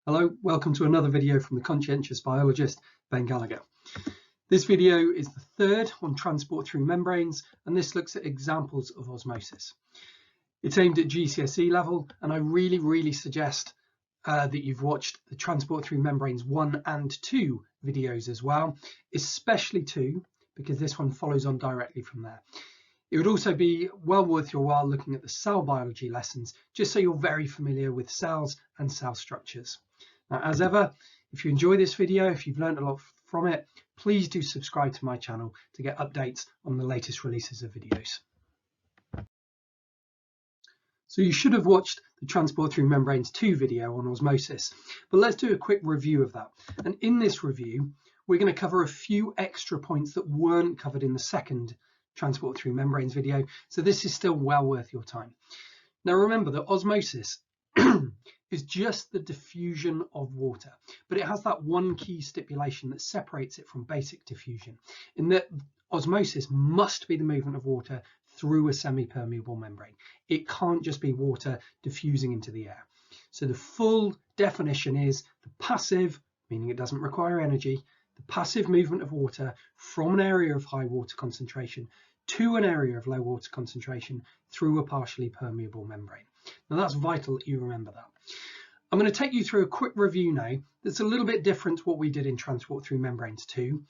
Hello, welcome to another video from the conscientious biologist, Ben Gallagher. This video is the third on transport through membranes, and this looks at examples of osmosis. It's aimed at GCSE level, and I really suggest that you've watched the transport through membranes 1 and 2 videos as well, especially 2, because this one follows on directly from there. It would also be well worth your while looking at the cell biology lessons, just so you're very familiar with cells and cell structures. Now, as ever, if you enjoy this video, if you've learned a lot from it, please do subscribe to my channel to get updates on the latest releases of videos. So you should have watched the Transport Through Membranes 2 video on osmosis, but let's do a quick review of that. And in this review, we're going to cover a few extra points that weren't covered in the second Transport Through Membranes video, so this is still well worth your time. Now remember that osmosis is just the diffusion of water, but it has that one key stipulation that separates it from basic diffusion, in that osmosis must be the movement of water through a semi-permeable membrane. It can't just be water diffusing into the air. So the full definition is the passive, meaning it doesn't require energy, the passive movement of water from an area of high water concentration to an area of low water concentration through a partially permeable membrane. Now that's vital that you remember that. I'm going to take you through a quick review now that's a little bit different to what we did in Transport Through Membranes 2,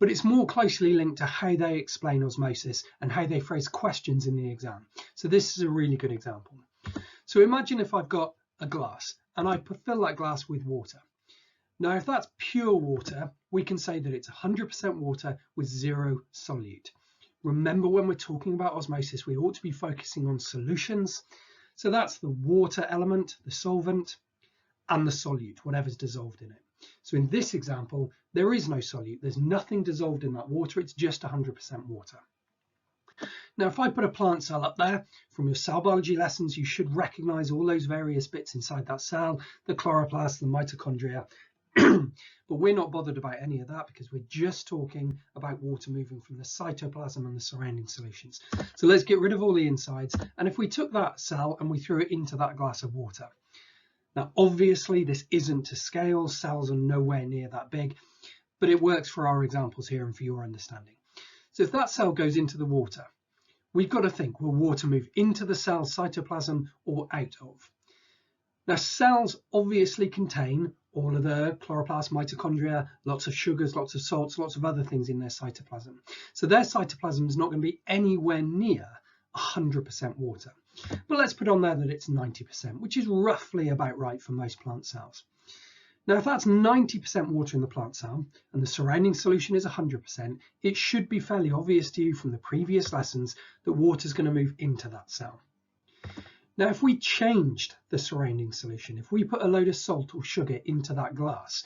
but it's more closely linked to how they explain osmosis and how they phrase questions in the exam. So this is a really good example. So imagine if I've got a glass and I fill that glass with water. Now, if that's pure water, we can say that it's 100% water with 0 solute. Remember, when we're talking about osmosis, we ought to be focusing on solutions. So that's the water element, the solvent, and the solute, whatever's dissolved in it. So in this example, there is no solute. There's nothing dissolved in that water. It's just 100% water. Now, if I put a plant cell up there, from your cell biology lessons, you should recognize all those various bits inside that cell, the chloroplast, the mitochondria, but we're not bothered about any of that because we're just talking about water moving from the cytoplasm and the surrounding solutions. So let's get rid of all the insides. And if we took that cell and we threw it into that glass of water, now obviously this isn't to scale, cells are nowhere near that big, but it works for our examples here and for your understanding. So if that cell goes into the water, we've got to think, will water move into the cell cytoplasm or out of? Now cells obviously contain all of the chloroplast, mitochondria, lots of sugars, lots of salts, lots of other things in their cytoplasm. So their cytoplasm is not going to be anywhere near 100% water. But let's put on there that it's 90%, which is roughly about right for most plant cells. Now, if that's 90% water in the plant cell and the surrounding solution is 100%, it should be fairly obvious to you from the previous lessons that water is going to move into that cell. Now, if we changed the surrounding solution, if we put a load of salt or sugar into that glass,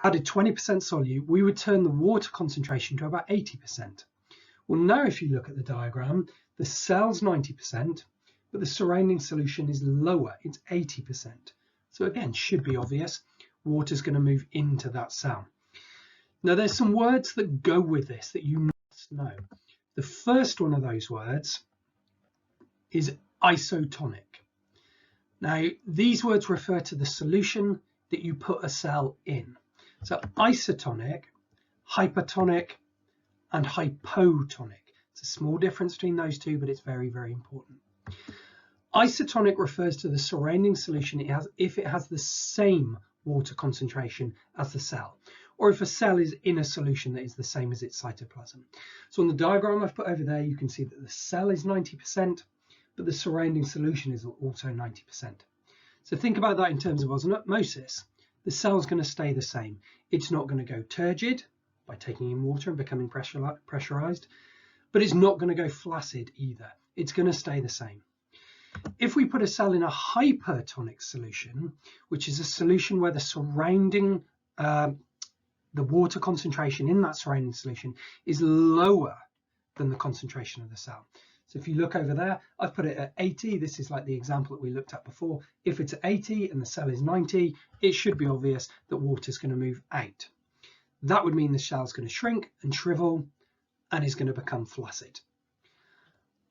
added 20% solute, we would turn the water concentration to about 80%. Well, now if you look at the diagram, the cell's 90%, but the surrounding solution is lower, it's 80%. So again, should be obvious, water's going to move into that cell. Now, there's some words that go with this that you must know. The first one of those words is isotonic. Now, these words refer to the solution that you put a cell in. So isotonic, hypertonic, and hypotonic. It's a small difference between those two, but it's very important. Isotonic refers to the surrounding solution if it has the same water concentration as the cell, or if a cell is in a solution that is the same as its cytoplasm. So on the diagram I've put over there, you can see that the cell is 90%, but the surrounding solution is also 90%. So think about that in terms of osmosis. The cell's going to stay the same. It's not going to go turgid by taking in water and becoming pressurized, but it's not going to go flaccid either. It's going to stay the same. If we put a cell in a hypertonic solution, which is a solution where the surrounding, the water concentration in that surrounding solution is lower than the concentration of the cell. So if you look over there, I've put it at 80. This is like the example that we looked at before. If it's at 80 and the cell is 90, it should be obvious that water is going to move out. That would mean the cell is going to shrink and shrivel and is going to become flaccid.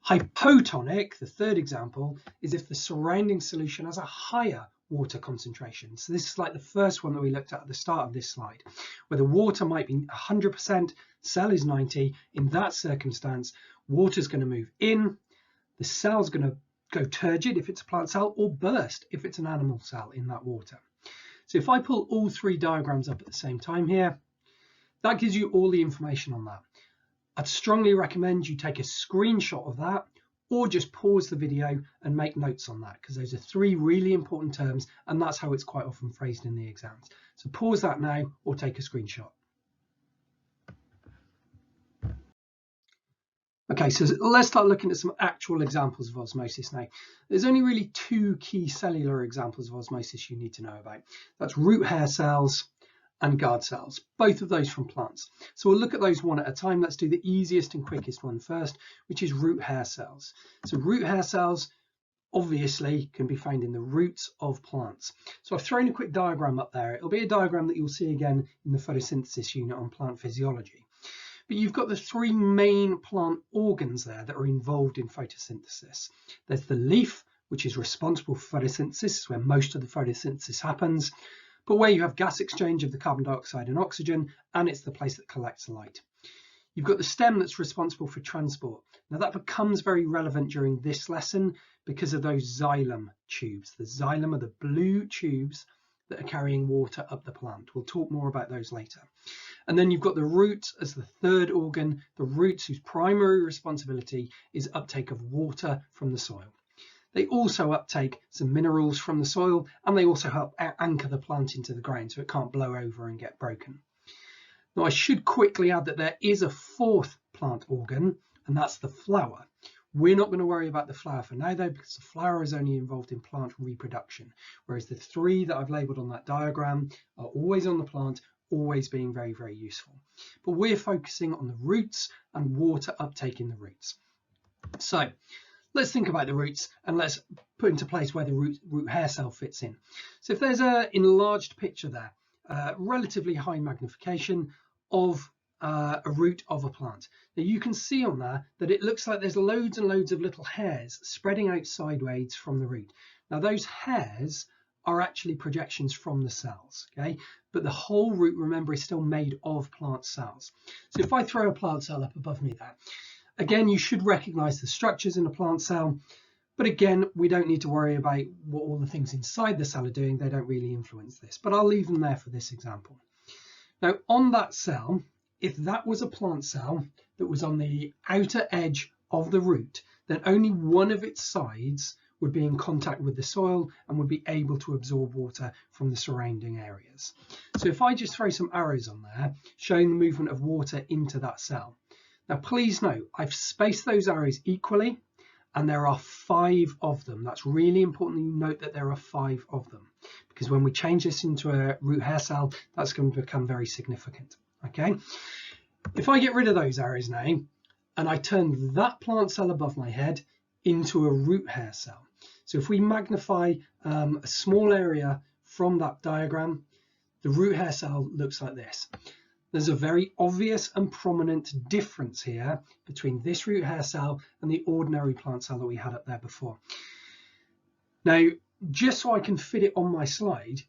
Hypotonic, the third example, is if the surrounding solution has a higher water concentration. So this is like the first one that we looked at the start of this slide, where the water might be 100%, cell is 90. In that circumstance, water is going to move in, the cell's going to go turgid if it's a plant cell, or burst if it's an animal cell in that water. So if I pull all three diagrams up at the same time here, that gives you all the information on that. I'd strongly recommend you take a screenshot of that, or just pause the video and make notes on that, because those are three really important terms, and that's how it's quite often phrased in the exams. So pause that now or take a screenshot. Okay, so let's start looking at some actual examples of osmosis now. There's only really two key cellular examples of osmosis you need to know about. That's root hair cells and guard cells, both of those from plants. So we'll look at those one at a time. Let's do the easiest and quickest one first, which is root hair cells. So root hair cells obviously can be found in the roots of plants. So I've thrown a quick diagram up there. It'll be a diagram that you'll see again in the photosynthesis unit on plant physiology. But you've got the three main plant organs there that are involved in photosynthesis. There's the leaf, which is responsible for photosynthesis, where most of the photosynthesis happens, but where you have gas exchange of the carbon dioxide and oxygen, and it's the place that collects light. You've got the stem that's responsible for transport. Now that becomes very relevant during this lesson because of those xylem tubes. The xylem are the blue tubes that are carrying water up the plant. We'll talk more about those later. And then you've got the roots as the third organ, the roots whose primary responsibility is uptake of water from the soil. They also uptake some minerals from the soil, and they also help anchor the plant into the ground so it can't blow over and get broken. Now I should quickly add that there is a fourth plant organ, and that's the flower. We're not going to worry about the flower for now though, because the flower is only involved in plant reproduction, whereas the three that I've labelled on that diagram are always on the plant, always being very, very useful. But we're focusing on the roots and water uptake in the roots. So let's think about the roots, and let's put into place where the root hair cell fits in. So if there's an enlarged picture there, relatively high magnification of a root of a plant. Now you can see on there that it looks like there's loads and loads of little hairs spreading out sideways from the root. Now those hairs are actually projections from the cells, okay? But the whole root, remember, is still made of plant cells. So if I throw a plant cell up above me there, again, you should recognize the structures in a plant cell, but again, we don't need to worry about what all the things inside the cell are doing. They don't really influence this, but I'll leave them there for this example. Now on that cell, if that was a plant cell that was on the outer edge of the root, then only one of its sides would be in contact with the soil and would be able to absorb water from the surrounding areas. So if I just throw some arrows on there, showing the movement of water into that cell. Now please note, I've spaced those arrows equally, and there are 5 of them. That's really important that you note that there are 5 of them, because when we change this into a root hair cell, that's going to become very significant. Okay, if I get rid of those arrows now, and I turn that plant cell above my head into a root hair cell. So if we magnify a small area from that diagram, the root hair cell looks like this. There's a very obvious and prominent difference here between this root hair cell and the ordinary plant cell that we had up there before. Now, just so I can fit it on my slide,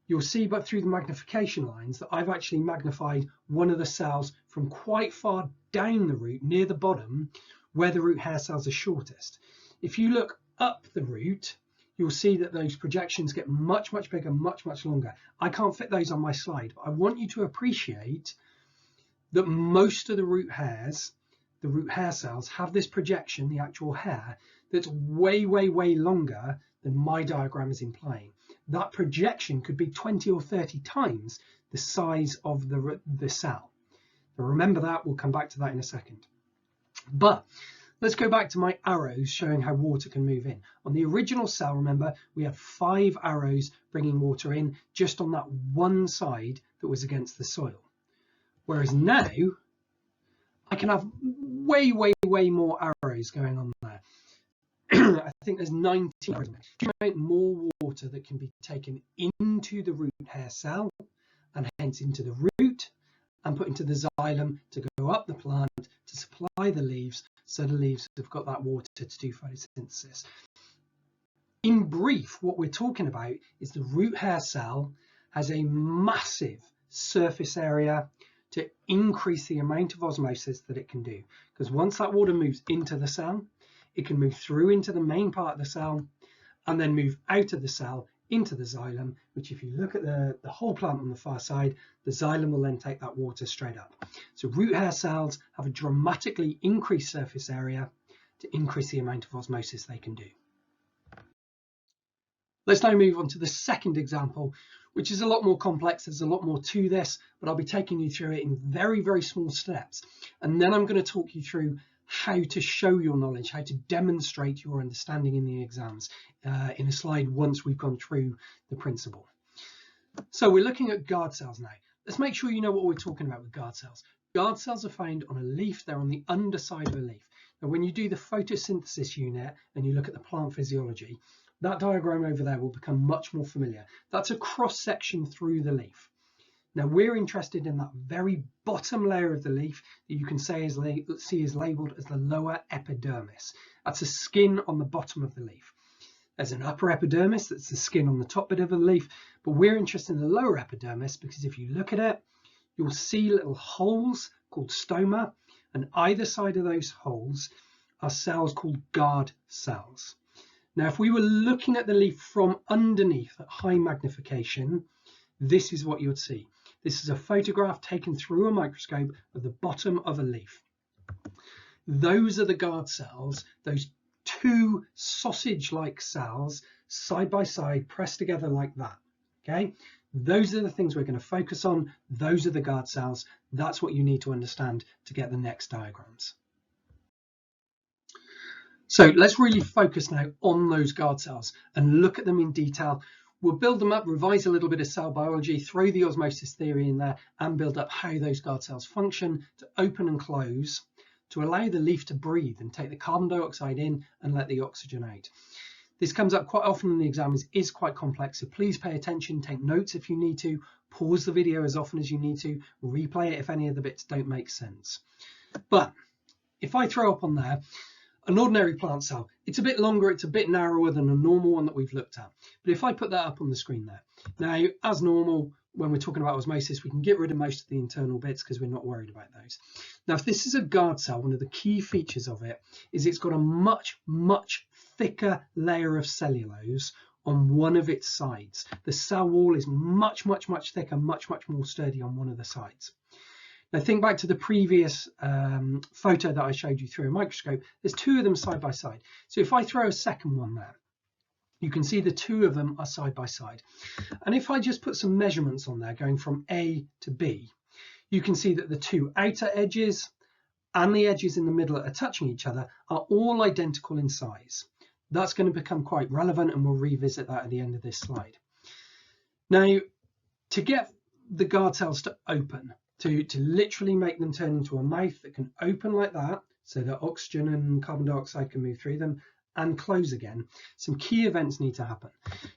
you'll see but through the magnification lines that I've actually magnified one of the cells from quite far down the root, near the bottom, where the root hair cells are shortest. If you look up the root, you'll see that those projections get much, much bigger, much, much longer. I can't fit those on my slide, but I want you to appreciate that most of the root hair cells have this projection, the actual hair, that's way, way, way longer than my diagram is implying. That projection could be 20 or 30 times the size of the cell. So remember that, we'll come back to that in a second. But let's go back to my arrows showing how water can move in. On the original cell, remember, we had 5 arrows bringing water in just on that one side that was against the soil. Whereas now, I can have way, way, way more arrows going on there. I think there's 19 arrows. More water that can be taken into the root hair cell and hence into the root and put into the xylem to go up the plant to supply the leaves, so the leaves have got that water to do photosynthesis. In brief, what we're talking about is the root hair cell has a massive surface area to increase the amount of osmosis that it can do. Because once that water moves into the cell, it can move through into the main part of the cell and then move out of the cell into the xylem, which if you look at the whole plant on the far side, the xylem will then take that water straight up. So root hair cells have a dramatically increased surface area to increase the amount of osmosis they can do. Let's now move on to the second example, which is a lot more complex. There's a lot more to this, but I'll be taking you through it in very, very small steps. And then I'm going to talk you through how to show your knowledge, how to demonstrate your understanding in the exams in a slide once we've gone through the principle. So we're looking at guard cells now. Let's make sure you know what we're talking about with guard cells. Guard cells are found on a leaf. They're on the underside of a leaf. Now, when you do the photosynthesis unit and you look at the plant physiology, that diagram over there will become much more familiar. That's a cross section through the leaf. Now we're interested in that very bottom layer of the leaf that you can see is labeled as the lower epidermis. That's the skin on the bottom of the leaf. There's an upper epidermis, that's the skin on the top bit of the leaf, but we're interested in the lower epidermis because if you look at it, you'll see little holes called stoma, and either side of those holes are cells called guard cells. Now, if we were looking at the leaf from underneath at high magnification, this is what you would see. This is a photograph taken through a microscope of the bottom of a leaf. Those are the guard cells, those two sausage-like cells side by side pressed together like that. Okay, those are the things we're going to focus on. Those are the guard cells. That's what you need to understand to get the next diagrams. So let's really focus now on those guard cells and look at them in detail. We'll build them up, revise a little bit of cell biology, throw the osmosis theory in there and build up how those guard cells function to open and close to allow the leaf to breathe and take the carbon dioxide in and let the oxygen out. This comes up quite often in the exam, is quite complex, so please pay attention, take notes if you need to, pause the video as often as you need to, replay it if any of the bits don't make sense. But if I throw up on there, an ordinary plant cell, it's a bit longer, it's a bit narrower than a normal one that we've looked at. But if I put that up on the screen there, now as normal, when we're talking about osmosis, we can get rid of most of the internal bits because we're not worried about those. Now, if this is a guard cell, one of the key features of it is it's got a much, much thicker layer of cellulose on one of its sides. The cell wall is much, much, much thicker, much, much more sturdy on one of the sides. Now think back to the previous photo that I showed you through a microscope. There's two of them side by side. So if I throw a second one there, you can see the two of them are side by side. And if I just put some measurements on there going from A to B, you can see that the two outer edges and the edges in the middle that are touching each other are all identical in size. That's going to become quite relevant and we'll revisit that at the end of this slide. Now, to get the guard cells to open, to literally make them turn into a mouth that can open like that so that oxygen and carbon dioxide can move through them and close again, some key events need to happen.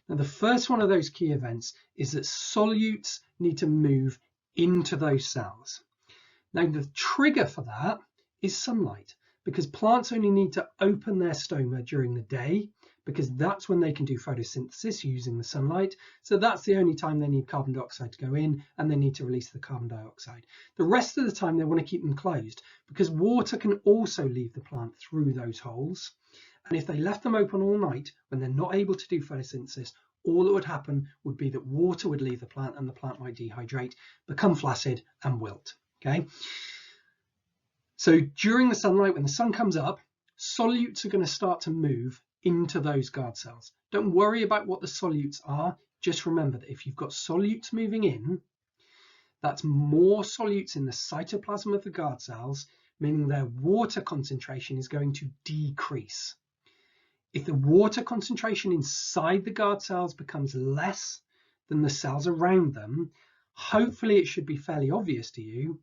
Now the first one of those key events is that solutes need to move into those cells. Now the trigger for that is sunlight, because plants only need to open their stoma during the day because that's when they can do photosynthesis using the sunlight. So that's the only time they need carbon dioxide to go in and they need to release the carbon dioxide. The rest of the time they want to keep them closed because water can also leave the plant through those holes. And if they left them open all night when they're not able to do photosynthesis, all that would happen would be that water would leave the plant and the plant might dehydrate, become flaccid and wilt. Okay. So during the sunlight, when the sun comes up, solutes are going to start to move into those guard cells. Don't worry about what the solutes are. Just remember that if you've got solutes moving in, that's more solutes in the cytoplasm of the guard cells, meaning their water concentration is going to decrease. If the water concentration inside the guard cells becomes less than the cells around them, hopefully it should be fairly obvious to you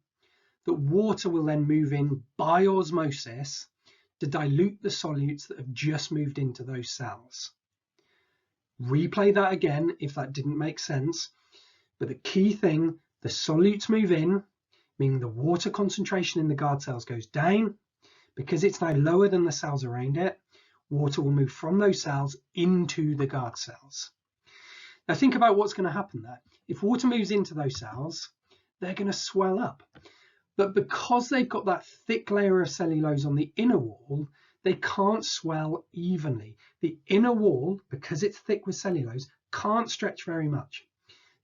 that water will then move in by osmosis to dilute the solutes that have just moved into those cells. Replay that again if that didn't make sense. But the key thing, the solutes move in, meaning the water concentration in the guard cells goes down. Because it's now lower than the cells around it, water will move from those cells into the guard cells. Now think about what's going to happen there. If water moves into those cells, they're going to swell up. But because they've got that thick layer of cellulose on the inner wall, they can't swell evenly. The inner wall, because it's thick with cellulose, can't stretch very much.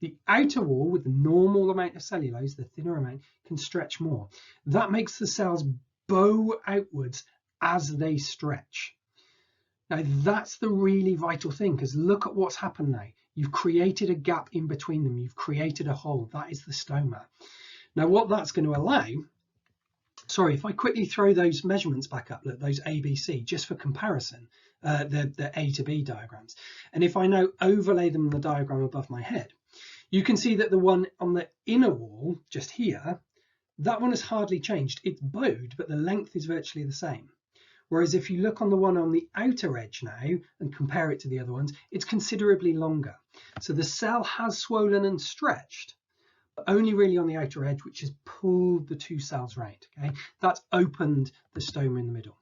The outer wall, with the normal amount of cellulose, the thinner amount, can stretch more. That makes the cells bow outwards as they stretch. Now that's the really vital thing, because look at what's happened now. You've created a gap in between them. You've created a hole. That is the stoma. Now what that's going to allow, sorry, if I quickly throw those measurements back up, look, those ABC, just for comparison, the A to B diagrams. And if I now overlay them in the diagram above my head, you can see that the one on the inner wall, just here, that one has hardly changed. It's bowed, but the length is virtually the same. Whereas if you look on the one on the outer edge now and compare it to the other ones, it's considerably longer. So the cell has swollen and stretched, but only really on the outer edge, which has pulled the two cells right. Okay, that's opened the stoma in the middle.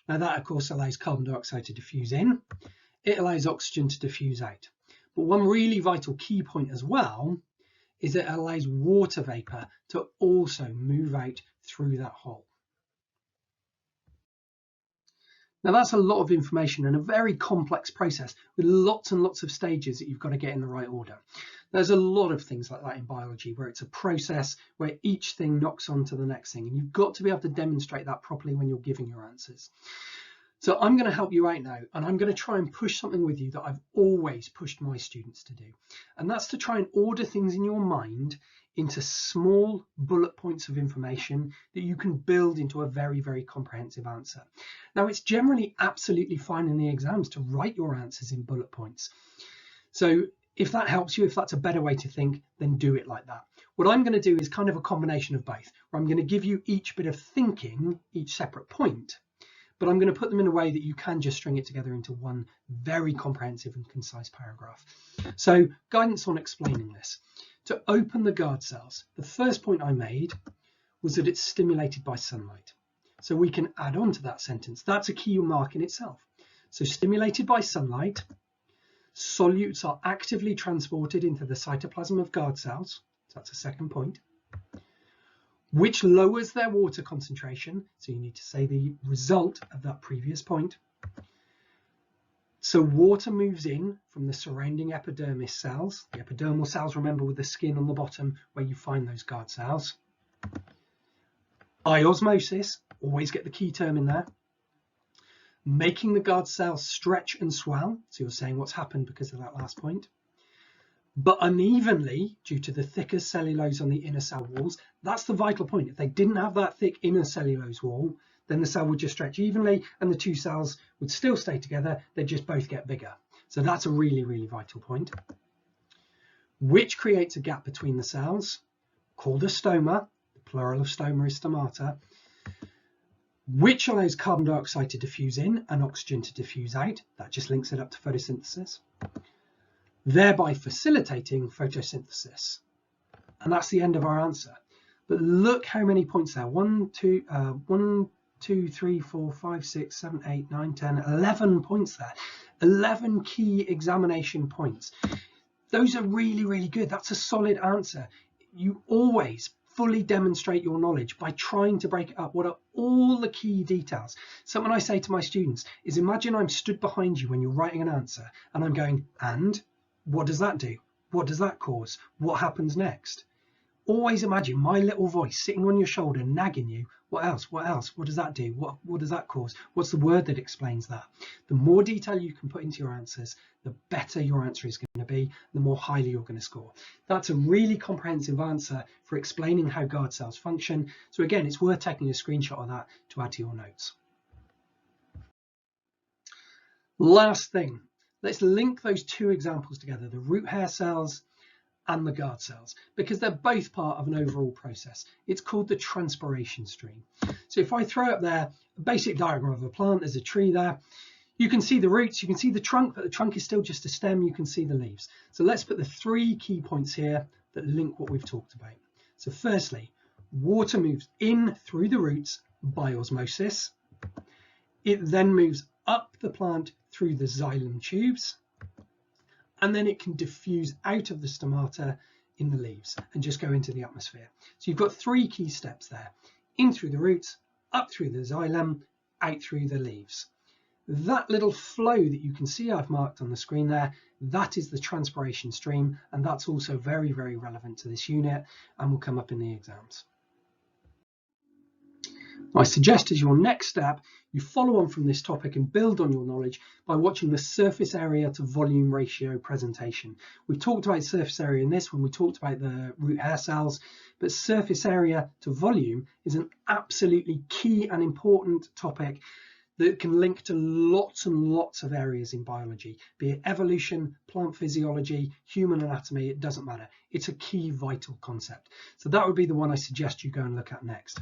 Now that, of course, allows carbon dioxide to diffuse in. It allows oxygen to diffuse out. But one really vital key point as well is it allows water vapor to also move out through that hole. Now that's a lot of information and a very complex process with lots and lots of stages that you've got to get in the right order. There's a lot of things like that in biology where it's a process where each thing knocks on to the next thing, and you've got to be able to demonstrate that properly when you're giving your answers. So I'm going to help you out now, and I'm going to try and push something with you that I've always pushed my students to do. And that's to try and order things in your mind into small bullet points of information that you can build into a very, very comprehensive answer. Now, it's generally absolutely fine in the exams to write your answers in bullet points. So if that helps you, if that's a better way to think, then do it like that. What I'm going to do is kind of a combination of both, where I'm going to give you each bit of thinking, each separate point, but I'm going to put them in a way that you can just string it together into one very comprehensive and concise paragraph. So guidance on explaining this. To open the guard cells, the first point I made was that it's stimulated by sunlight. So we can add on to that sentence. That's a key mark in itself. So stimulated by sunlight, solutes are actively transported into the cytoplasm of guard cells. So that's a second point, which lowers their water concentration. So you need to say the result of that previous point. So water moves in from the surrounding epidermis cells, the epidermal cells, remember, with the skin on the bottom where you find those guard cells. By osmosis, always get the key term in there, making the guard cells stretch and swell. So you're saying what's happened because of that last point. But unevenly, due to the thicker cellulose on the inner cell walls. That's the vital point. If they didn't have that thick inner cellulose wall, then the cell would just stretch evenly and the two cells would still stay together. They'd just both get bigger. So that's a really, really vital point. Which creates a gap between the cells, called a stoma. The plural of stoma is stomata. Which allows carbon dioxide to diffuse in and oxygen to diffuse out. That just links it up to photosynthesis, thereby facilitating photosynthesis. And that's the end of our answer. But look how many points there. 1, 2, 3, 4, 5, 6, 7, 8, 9, 10, 11 points there. 11 key examination points. Those are really, really good. That's a solid answer. You always fully demonstrate your knowledge by trying to break it up. What are all the key details? Something I say to my students is, imagine I'm stood behind you when you're writing an answer and I'm going, and what does that do? What does that cause? What happens next? Always imagine my little voice sitting on your shoulder, nagging you. What else? What else? What does that do? What does that cause? What's the word that explains that? The more detail you can put into your answers, the better your answer is going to be, the more highly you're going to score. That's a really comprehensive answer for explaining how guard cells function. So again, it's worth taking a screenshot of that to add to your notes. Last thing, let's link those two examples together, the root hair cells and the guard cells, because they're both part of an overall process. It's called the transpiration stream. So if I throw up there a basic diagram of a plant, there's a tree there. You can see the roots, you can see the trunk, but the trunk is still just a stem. You can see the leaves. So let's put the 3 key points here that link what we've talked about. So firstly, water moves in through the roots by osmosis. It then moves up the plant through the xylem tubes, and then it can diffuse out of the stomata in the leaves and just go into the atmosphere. So you've got 3 key steps there: in through the roots, up through the xylem, out through the leaves. That little flow that you can see I've marked on the screen there, that is the transpiration stream, and that's also very, very relevant to this unit and will come up in the exams. I suggest as your next step, you follow on from this topic and build on your knowledge by watching the surface area to volume ratio presentation. We talked about surface area in this when we talked about the root hair cells, but surface area to volume is an absolutely key and important topic that can link to lots and lots of areas in biology, be it evolution, plant physiology, human anatomy, it doesn't matter. It's a key vital concept. So that would be the one I suggest you go and look at next.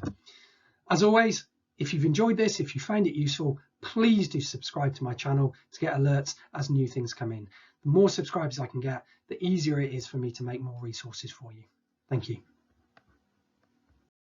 As always, if you've enjoyed this, if you found it useful, please do subscribe to my channel to get alerts as new things come in. The more subscribers I can get, the easier it is for me to make more resources for you. Thank you.